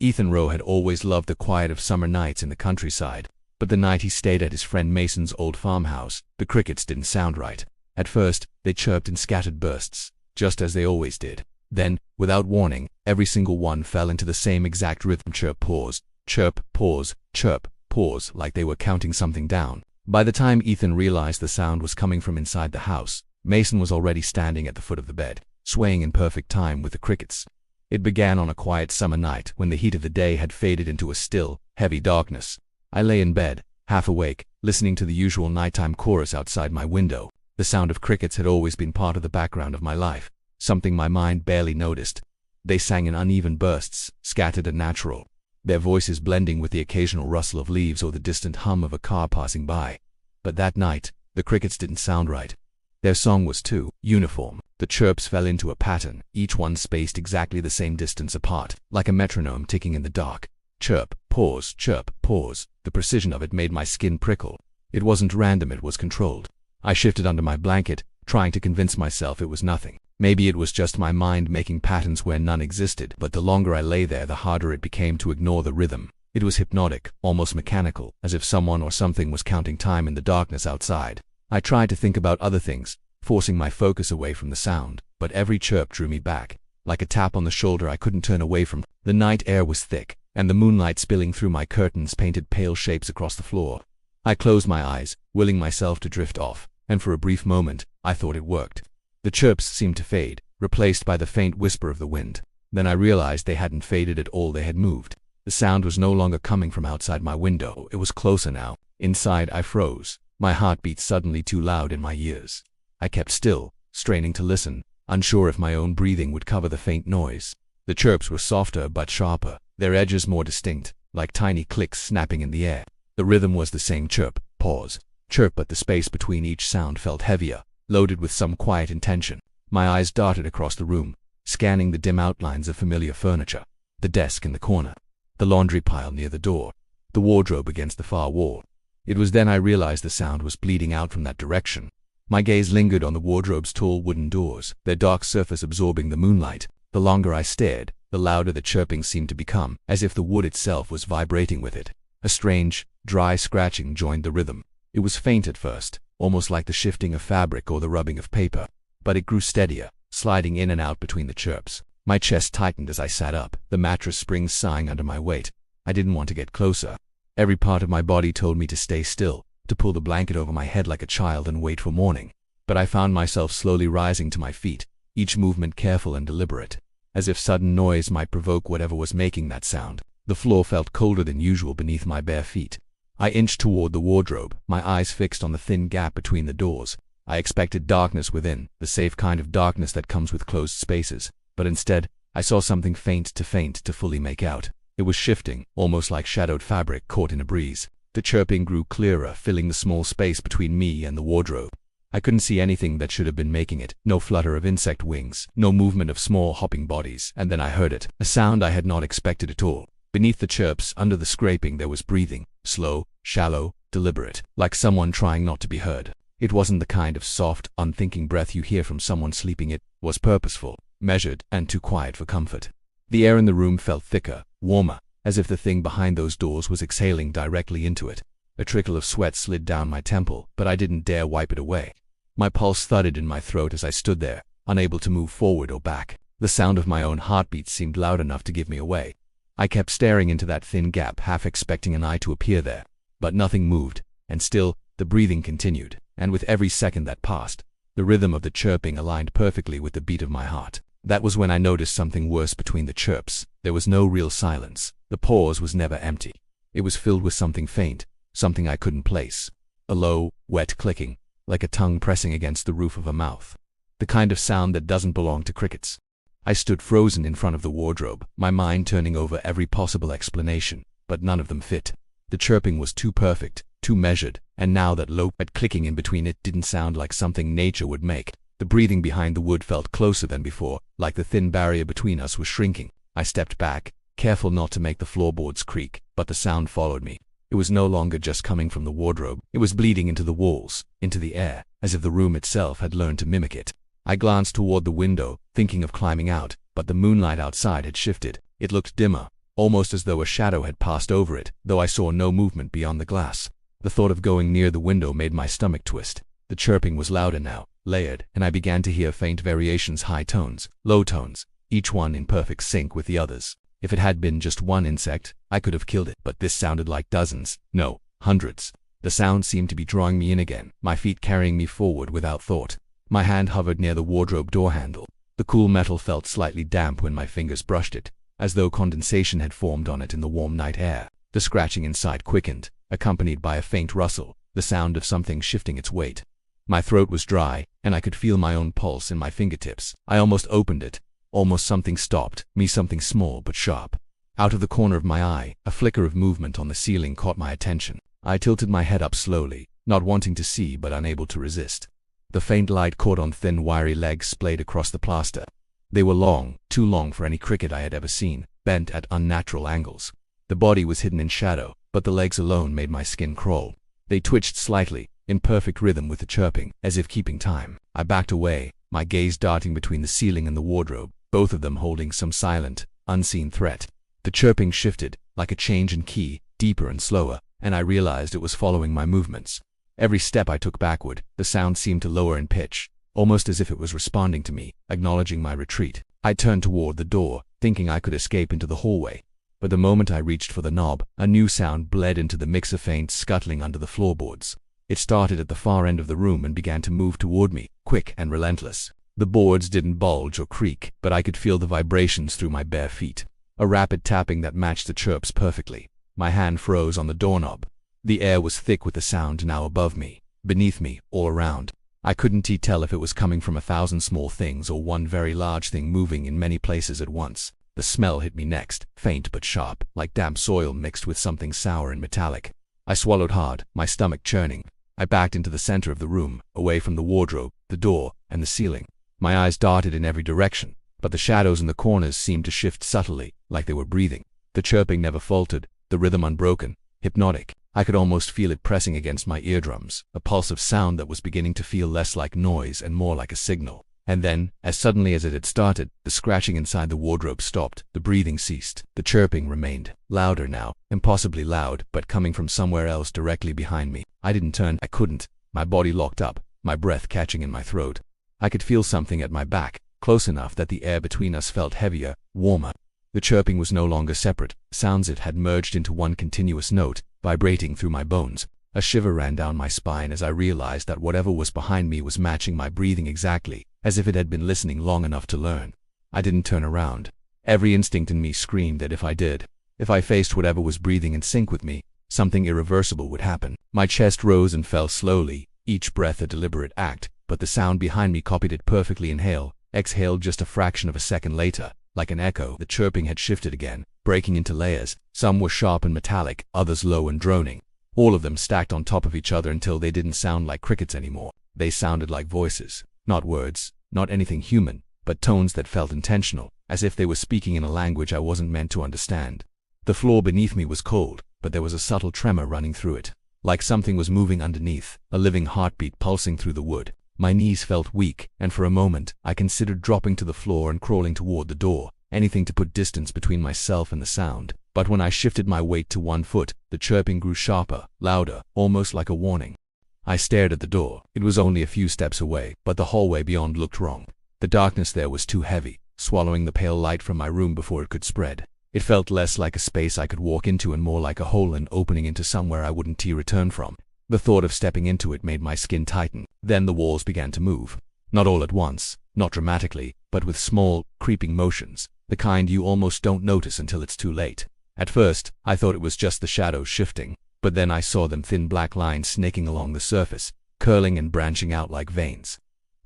Ethan Rowe had always loved the quiet of summer nights in the countryside, but the night he stayed at his friend Mason's old farmhouse, the crickets didn't sound right. At first, they chirped in scattered bursts, just as they always did. Then, without warning, every single one fell into the same exact rhythm: chirp, pause, chirp, pause, chirp, pause, like they were counting something down. By the time Ethan realized the sound was coming from inside the house, Mason was already standing at the foot of the bed, swaying in perfect time with the crickets. It began on a quiet summer night when the heat of the day had faded into a still, heavy darkness. I lay in bed, half awake, listening to the usual nighttime chorus outside my window. The sound of crickets had always been part of the background of my life, something my mind barely noticed. They sang in uneven bursts, scattered and natural, their voices blending with the occasional rustle of leaves or the distant hum of a car passing by. But that night, the crickets didn't sound right. Their song was too uniform. The chirps fell into a pattern, each one spaced exactly the same distance apart, like a metronome ticking in the dark. Chirp, pause, chirp, pause. The precision of it made my skin prickle. It wasn't random, it was controlled. I shifted under my blanket, trying to convince myself it was nothing. Maybe it was just my mind making patterns where none existed, but the longer I lay there, the harder it became to ignore the rhythm. It was hypnotic, almost mechanical, as if someone or something was counting time in the darkness outside. I tried to think about other things, forcing my focus away from the sound, but every chirp drew me back, like a tap on the shoulder I couldn't turn away from. The night air was thick, and the moonlight spilling through my curtains painted pale shapes across the floor. I closed my eyes, willing myself to drift off, and for a brief moment, I thought it worked. The chirps seemed to fade, replaced by the faint whisper of the wind. Then I realized they hadn't faded at all, they had moved. The sound was no longer coming from outside my window, it was closer now. Inside, I froze, my heart beat suddenly too loud in my ears. I kept still, straining to listen, unsure if my own breathing would cover the faint noise. The chirps were softer but sharper, their edges more distinct, like tiny clicks snapping in the air. The rhythm was the same: chirp, pause, chirp, but the space between each sound felt heavier, loaded with some quiet intention. My eyes darted across the room, scanning the dim outlines of familiar furniture. The desk in the corner, the laundry pile near the door, the wardrobe against the far wall. It was then I realized the sound was bleeding out from that direction. My gaze lingered on the wardrobe's tall wooden doors, their dark surface absorbing the moonlight. The longer I stared, the louder the chirping seemed to become, as if the wood itself was vibrating with it. A strange, dry scratching joined the rhythm. It was faint at first, almost like the shifting of fabric or the rubbing of paper, but it grew steadier, sliding in and out between the chirps. My chest tightened as I sat up, the mattress springs sighing under my weight. I didn't want to get closer. Every part of my body told me to stay still, to pull the blanket over my head like a child and wait for morning. But I found myself slowly rising to my feet, each movement careful and deliberate, as if sudden noise might provoke whatever was making that sound. The floor felt colder than usual beneath my bare feet. I inched toward the wardrobe, my eyes fixed on the thin gap between the doors. I expected darkness within, the safe kind of darkness that comes with closed spaces, but instead, I saw something faint to fully make out. It was shifting, almost like shadowed fabric caught in a breeze. The chirping grew clearer, filling the small space between me and the wardrobe. I couldn't see anything that should have been making it. No flutter of insect wings, no movement of small hopping bodies. And then I heard it, a sound I had not expected at all. Beneath the chirps, under the scraping, there was breathing, slow, shallow, deliberate, like someone trying not to be heard. It wasn't the kind of soft, unthinking breath you hear from someone sleeping. It was purposeful, measured, and too quiet for comfort. The air in the room felt thicker, warmer, as if the thing behind those doors was exhaling directly into it. A trickle of sweat slid down my temple, but I didn't dare wipe it away. My pulse thudded in my throat as I stood there, unable to move forward or back. The sound of my own heartbeat seemed loud enough to give me away. I kept staring into that thin gap, half expecting an eye to appear there. But nothing moved, and still, the breathing continued, and with every second that passed, the rhythm of the chirping aligned perfectly with the beat of my heart. That was when I noticed something worse between the chirps. There was no real silence. The pause was never empty. It was filled with something faint, something I couldn't place. A low, wet clicking, like a tongue pressing against the roof of a mouth. The kind of sound that doesn't belong to crickets. I stood frozen in front of the wardrobe, my mind turning over every possible explanation, but none of them fit. The chirping was too perfect, too measured, and now that low, wet clicking in between it didn't sound like something nature would make. The breathing behind the wood felt closer than before, like the thin barrier between us was shrinking. I stepped back, careful not to make the floorboards creak, but the sound followed me. It was no longer just coming from the wardrobe. It was bleeding into the walls, into the air, as if the room itself had learned to mimic it. I glanced toward the window, thinking of climbing out, but the moonlight outside had shifted. It looked dimmer, almost as though a shadow had passed over it, though I saw no movement beyond the glass. The thought of going near the window made my stomach twist. The chirping was louder now, layered, and I began to hear faint variations, high tones, low tones, each one in perfect sync with the others. If it had been just one insect, I could have killed it, but this sounded like dozens, no, hundreds. The sound seemed to be drawing me in again, my feet carrying me forward without thought. My hand hovered near the wardrobe door handle. The cool metal felt slightly damp when my fingers brushed it, as though condensation had formed on it in the warm night air. The scratching inside quickened, accompanied by a faint rustle, the sound of something shifting its weight. My throat was dry, and I could feel my own pulse in my fingertips. I almost opened it. Almost something stopped me, something small but sharp. Out of the corner of my eye, a flicker of movement on the ceiling caught my attention. I tilted my head up slowly, not wanting to see but unable to resist. The faint light caught on thin, wiry legs splayed across the plaster. They were long, too long for any cricket I had ever seen, bent at unnatural angles. The body was hidden in shadow, but the legs alone made my skin crawl. They twitched slightly, in perfect rhythm with the chirping, as if keeping time. I backed away, my gaze darting between the ceiling and the wardrobe, both of them holding some silent, unseen threat. The chirping shifted, like a change in key, deeper and slower, and I realized it was following my movements. Every step I took backward, the sound seemed to lower in pitch, almost as if it was responding to me, acknowledging my retreat. I turned toward the door, thinking I could escape into the hallway. But the moment I reached for the knob, a new sound bled into the mix of faint scuttling under the floorboards. It started at the far end of the room and began to move toward me, quick and relentless. The boards didn't bulge or creak, but I could feel the vibrations through my bare feet. A rapid tapping that matched the chirps perfectly. My hand froze on the doorknob. The air was thick with the sound now above me, beneath me, all around. I couldn't tell if it was coming from 1,000 small things or one very large thing moving in many places at once. The smell hit me next, faint but sharp, like damp soil mixed with something sour and metallic. I swallowed hard, my stomach churning. I backed into the center of the room, away from the wardrobe, the door, and the ceiling. My eyes darted in every direction, but the shadows in the corners seemed to shift subtly, like they were breathing. The chirping never faltered, the rhythm unbroken, hypnotic. I could almost feel it pressing against my eardrums, a pulse of sound that was beginning to feel less like noise and more like a signal. And then, as suddenly as it had started, the scratching inside the wardrobe stopped, the breathing ceased. The chirping remained, louder now, impossibly loud, but coming from somewhere else directly behind me. I didn't turn, I couldn't. My body locked up, my breath catching in my throat. I could feel something at my back, close enough that the air between us felt heavier, warmer. The chirping was no longer separate. Sounds it had merged into one continuous note, vibrating through my bones. A shiver ran down my spine as I realized that whatever was behind me was matching my breathing exactly, as if it had been listening long enough to learn. I didn't turn around. Every instinct in me screamed that if I did, if I faced whatever was breathing in sync with me, something irreversible would happen. My chest rose and fell slowly, each breath a deliberate act, but the sound behind me copied it perfectly. Inhale, exhale just a fraction of a second later. Like an echo, the chirping had shifted again, breaking into layers. Some were sharp and metallic, others low and droning. All of them stacked on top of each other until they didn't sound like crickets anymore. They sounded like voices. Not words, not anything human, but tones that felt intentional, as if they were speaking in a language I wasn't meant to understand. The floor beneath me was cold, but there was a subtle tremor running through it. Like something was moving underneath, a living heartbeat pulsing through the wood. My knees felt weak, and for a moment, I considered dropping to the floor and crawling toward the door, anything to put distance between myself and the sound. But when I shifted my weight to one foot, the chirping grew sharper, louder, almost like a warning. I stared at the door. It was only a few steps away, but the hallway beyond looked wrong. The darkness there was too heavy, swallowing the pale light from my room before it could spread. It felt less like a space I could walk into and more like a hole and opening into somewhere I wouldn't return from. The thought of stepping into it made my skin tighten. Then the walls began to move. Not all at once, not dramatically, but with small, creeping motions, the kind you almost don't notice until it's too late. At first, I thought it was just the shadows shifting, but then I saw them thin black lines snaking along the surface, curling and branching out like veins.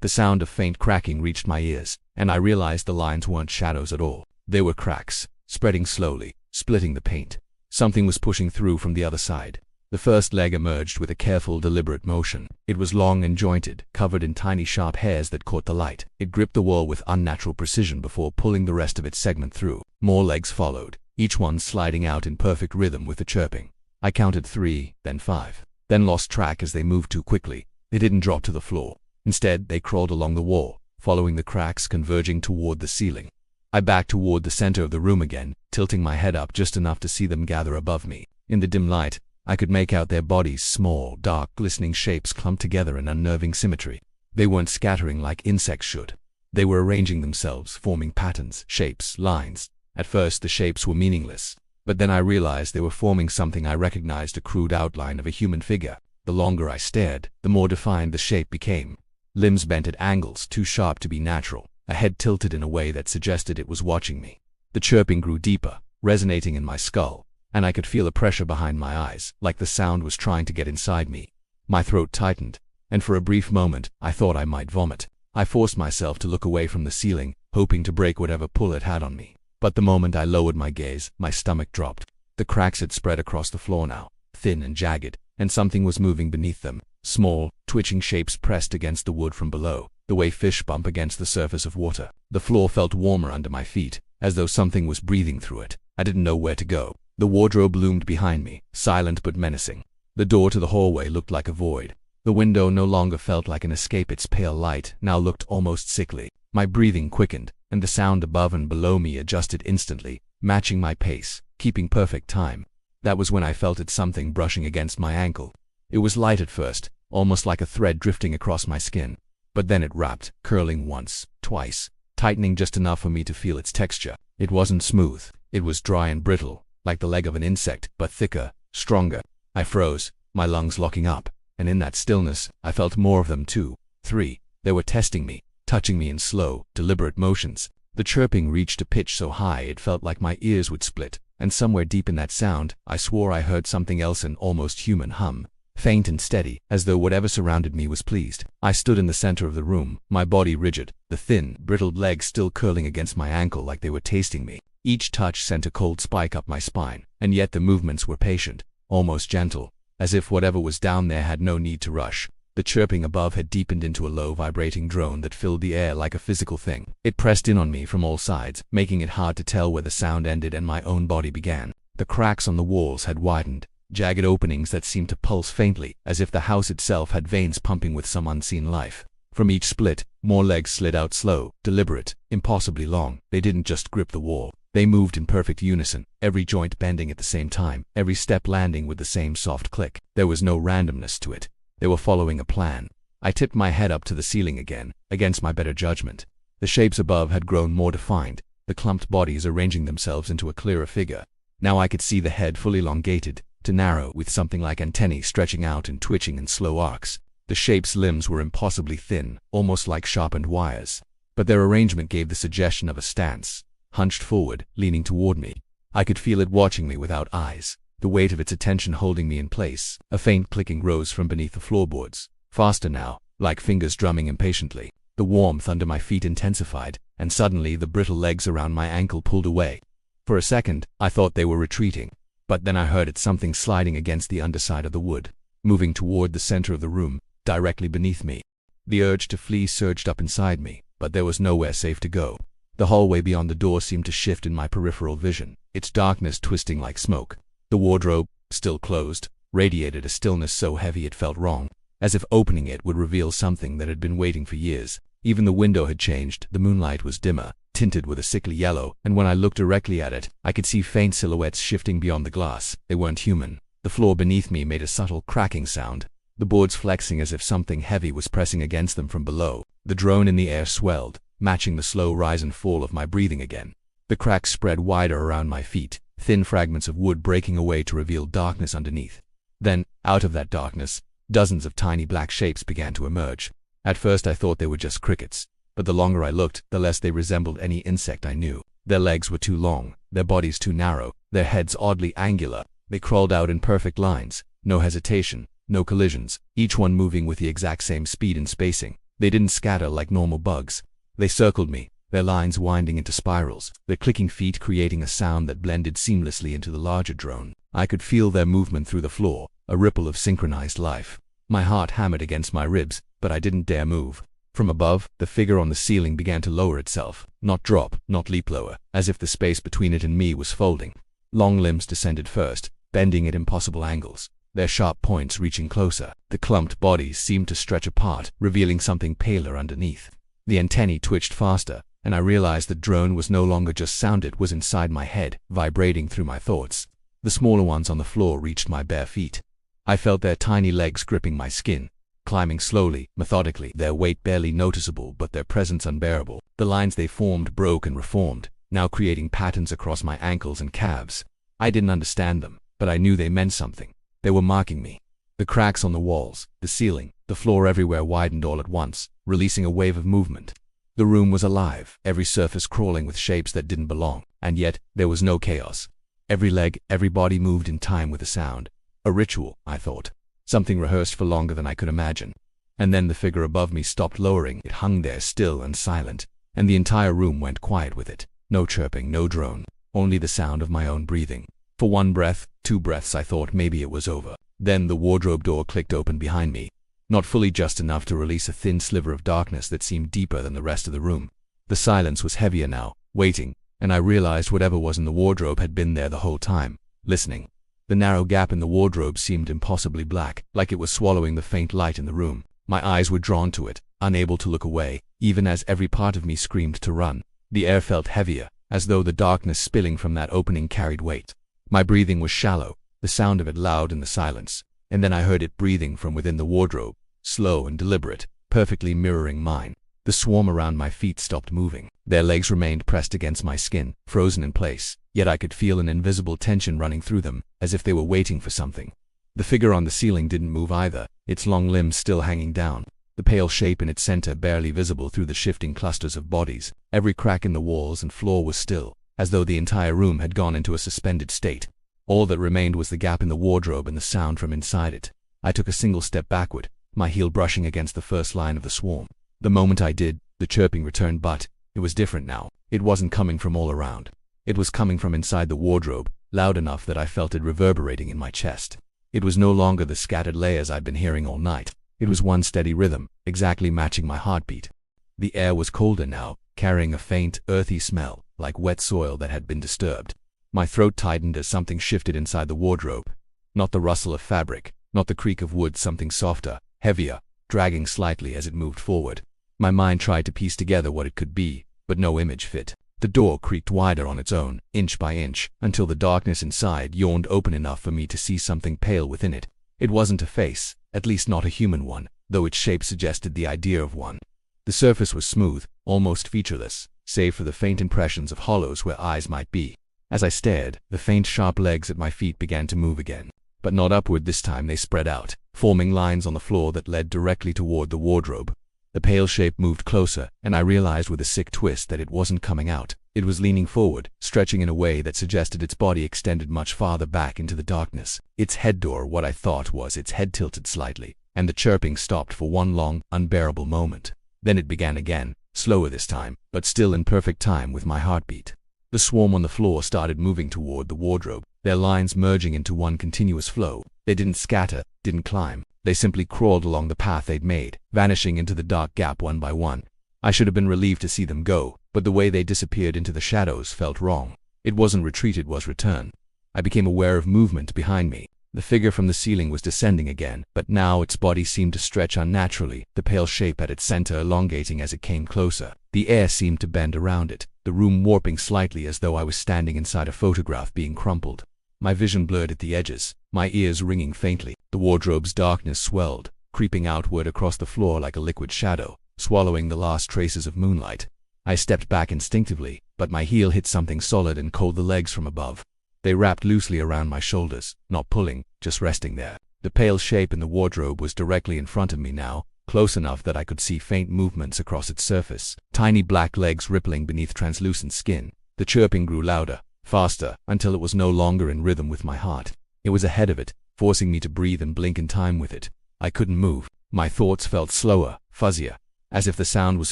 The sound of faint cracking reached my ears, and I realized the lines weren't shadows at all. They were cracks, spreading slowly, splitting the paint. Something was pushing through from the other side. The first leg emerged with a careful, deliberate motion. It was long and jointed, covered in tiny sharp hairs that caught the light. It gripped the wall with unnatural precision before pulling the rest of its segment through. More legs followed, each one sliding out in perfect rhythm with the chirping. I counted 3, then 5, then lost track as they moved too quickly. They didn't drop to the floor. Instead, they crawled along the wall, following the cracks converging toward the ceiling. I backed toward the center of the room again, tilting my head up just enough to see them gather above me. In the dim light, I could make out their bodies, small, dark, glistening shapes clumped together in unnerving symmetry. They weren't scattering like insects should. They were arranging themselves, forming patterns, shapes, lines. At first, the shapes were meaningless. But then I realized they were forming something. I recognized a crude outline of a human figure. The longer I stared, the more defined the shape became. Limbs bent at angles too sharp to be natural. A head tilted in a way that suggested it was watching me. The chirping grew deeper, resonating in my skull, and I could feel a pressure behind my eyes, like the sound was trying to get inside me. My throat tightened, and for a brief moment, I thought I might vomit. I forced myself to look away from the ceiling, hoping to break whatever pull it had on me. But the moment I lowered my gaze, my stomach dropped. The cracks had spread across the floor now, thin and jagged, and something was moving beneath them. Small, twitching shapes pressed against the wood from below, the way fish bump against the surface of water. The floor felt warmer under my feet, as though something was breathing through it. I didn't know where to go. The wardrobe loomed behind me, silent but menacing. The door to the hallway looked like a void. The window no longer felt like an escape. Its pale light now looked almost sickly. My breathing quickened, and the sound above and below me adjusted instantly, matching my pace, keeping perfect time. That was when I felt something brushing against my ankle. It was light at first, almost like a thread drifting across my skin. But then it wrapped, curling once, twice, tightening just enough for me to feel its texture. It wasn't smooth. It was dry and brittle, like the leg of an insect, but thicker, stronger. I froze, my lungs locking up, and in that stillness, I felt more of them, 2, 3. They were testing me, touching me in slow, deliberate motions. The chirping reached a pitch so high it felt like my ears would split, and somewhere deep in that sound, I swore I heard something else, an almost human hum. Faint and steady, as though whatever surrounded me was pleased. I stood in the center of the room, my body rigid, the thin, brittled legs still curling against my ankle like they were tasting me. Each touch sent a cold spike up my spine, and yet the movements were patient, almost gentle, as if whatever was down there had no need to rush. The chirping above had deepened into a low, vibrating drone that filled the air like a physical thing. It pressed in on me from all sides, making it hard to tell where the sound ended and my own body began. The cracks on the walls had widened, jagged openings that seemed to pulse faintly, as if the house itself had veins pumping with some unseen life. From each split, more legs slid out, slow, deliberate, impossibly long. They didn't just grip the wall. They moved in perfect unison, every joint bending at the same time, every step landing with the same soft click. There was no randomness to it. They were following a plan. I tipped my head up to the ceiling again, against my better judgment. The shapes above had grown more defined, the clumped bodies arranging themselves into a clearer figure. Now I could see the head fully elongated, to narrow, with something like antennae stretching out and twitching in slow arcs. The shape's limbs were impossibly thin, almost like sharpened wires. But their arrangement gave the suggestion of a stance, hunched forward, leaning toward me. I could feel it watching me without eyes, the weight of its attention holding me in place. A faint clicking rose from beneath the floorboards, faster now, like fingers drumming impatiently. The warmth under my feet intensified, and suddenly the brittle legs around my ankle pulled away. For a second, I thought they were retreating. But then I heard something sliding against the underside of the wood, moving toward the center of the room, directly beneath me. The urge to flee surged up inside me, but there was nowhere safe to go. The hallway beyond the door seemed to shift in my peripheral vision, its darkness twisting like smoke. The wardrobe, still closed, radiated a stillness so heavy it felt wrong, as if opening it would reveal something that had been waiting for years. Even the window had changed. The moonlight was dimmer, tinted with a sickly yellow, and when I looked directly at it, I could see faint silhouettes shifting beyond the glass. They weren't human. The floor beneath me made a subtle cracking sound, the boards flexing as if something heavy was pressing against them from below. The drone in the air swelled, matching the slow rise and fall of my breathing again. The cracks spread wider around my feet, thin fragments of wood breaking away to reveal darkness underneath. Then, out of that darkness, dozens of tiny black shapes began to emerge. At first I thought they were just crickets, but the longer I looked, the less they resembled any insect I knew. Their legs were too long, their bodies too narrow, their heads oddly angular. They crawled out in perfect lines, no hesitation, no collisions, each one moving with the exact same speed and spacing. They didn't scatter like normal bugs. They circled me, their lines winding into spirals, their clicking feet creating a sound that blended seamlessly into the larger drone. I could feel their movement through the floor, a ripple of synchronized life. My heart hammered against my ribs, but I didn't dare move. From above, the figure on the ceiling began to lower itself, not drop, not leap lower, as if the space between it and me was folding. Long limbs descended first, bending at impossible angles, their sharp points reaching closer. The clumped bodies seemed to stretch apart, revealing something paler underneath. The antennae twitched faster, and I realized the drone was no longer just sound, it was inside my head, vibrating through my thoughts. The smaller ones on the floor reached my bare feet. I felt their tiny legs gripping my skin, climbing slowly, methodically, their weight barely noticeable but their presence unbearable. The lines they formed broke and reformed, now creating patterns across my ankles and calves. I didn't understand them, but I knew they meant something. They were marking me. The cracks on the walls, the ceiling, the floor everywhere widened all at once, releasing a wave of movement. The room was alive, every surface crawling with shapes that didn't belong, and yet there was no chaos. Every leg, every body moved in time with the sound. A ritual, I thought. Something rehearsed for longer than I could imagine. And then the figure above me stopped lowering. It hung there still and silent, and the entire room went quiet with it. No chirping, no drone, only the sound of my own breathing. For one breath, 2 breaths, I thought maybe it was over. Then the wardrobe door clicked open behind me. Not fully, just enough to release a thin sliver of darkness that seemed deeper than the rest of the room. The silence was heavier now, waiting, and I realized whatever was in the wardrobe had been there the whole time, listening. The narrow gap in the wardrobe seemed impossibly black, like it was swallowing the faint light in the room. My eyes were drawn to it, unable to look away, even as every part of me screamed to run. The air felt heavier, as though the darkness spilling from that opening carried weight. My breathing was shallow, the sound of it loud in the silence, and then I heard it breathing from within the wardrobe, slow and deliberate, perfectly mirroring mine. The swarm around my feet stopped moving. Their legs remained pressed against my skin, frozen in place, yet I could feel an invisible tension running through them, as if they were waiting for something. The figure on the ceiling didn't move either, its long limbs still hanging down, the pale shape in its center barely visible through the shifting clusters of bodies. Every crack in the walls and floor was still, as though the entire room had gone into a suspended state. All that remained was the gap in the wardrobe and the sound from inside it. I took a single step backward, my heel brushing against the first line of the swarm. The moment I did, the chirping returned, but it was different now. It wasn't coming from all around. It was coming from inside the wardrobe, loud enough that I felt it reverberating in my chest. It was no longer the scattered layers I'd been hearing all night. It was one steady rhythm, exactly matching my heartbeat. The air was colder now, carrying a faint, earthy smell, like wet soil that had been disturbed. My throat tightened as something shifted inside the wardrobe. Not the rustle of fabric, not the creak of wood, something softer, heavier, dragging slightly as it moved forward. My mind tried to piece together what it could be, but no image fit. The door creaked wider on its own, inch by inch, until the darkness inside yawned open enough for me to see something pale within it. It wasn't a face, at least not a human one, though its shape suggested the idea of one. The surface was smooth, almost featureless, save for the faint impressions of hollows where eyes might be. As I stared, the faint sharp legs at my feet began to move again. But not upward this time, they spread out, forming lines on the floor that led directly toward the wardrobe. The pale shape moved closer, and I realized with a sick twist that it wasn't coming out. It was leaning forward, stretching in a way that suggested its body extended much farther back into the darkness. Its head door, what I thought was its head, tilted slightly, and the chirping stopped for one long, unbearable moment. Then it began again, slower this time, but still in perfect time with my heartbeat. The swarm on the floor started moving toward the wardrobe, their lines merging into one continuous flow. They didn't scatter, didn't climb. They simply crawled along the path they'd made, vanishing into the dark gap one by one. I should have been relieved to see them go, but the way they disappeared into the shadows felt wrong. It wasn't retreat, it was return. I became aware of movement behind me. The figure from the ceiling was descending again, but now its body seemed to stretch unnaturally, the pale shape at its center elongating as it came closer. The air seemed to bend around it, the room warping slightly as though I was standing inside a photograph being crumpled. My vision blurred at the edges, my ears ringing faintly. The wardrobe's darkness swelled, creeping outward across the floor like a liquid shadow, swallowing the last traces of moonlight. I stepped back instinctively, but my heel hit something solid and caught the legs from above. They wrapped loosely around my shoulders, not pulling, just resting there. The pale shape in the wardrobe was directly in front of me now, close enough that I could see faint movements across its surface, tiny black legs rippling beneath translucent skin. The chirping grew louder, faster, until it was no longer in rhythm with my heart. It was ahead of it, forcing me to breathe and blink in time with it. I couldn't move. My thoughts felt slower, fuzzier, as if the sound was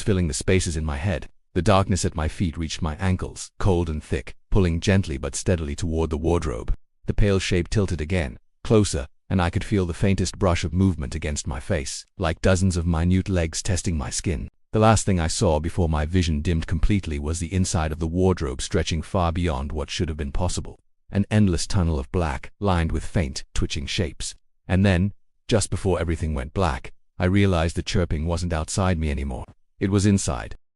filling the spaces in my head. The darkness at my feet reached my ankles, cold and thick, pulling gently but steadily toward the wardrobe. The pale shape tilted again, closer, and I could feel the faintest brush of movement against my face, like dozens of minute legs testing my skin. The last thing I saw before my vision dimmed completely was the inside of the wardrobe stretching far beyond what should have been possible. An endless tunnel of black, lined with faint, twitching shapes. And then, just before everything went black, I realized the chirping wasn't outside me anymore. It was inside,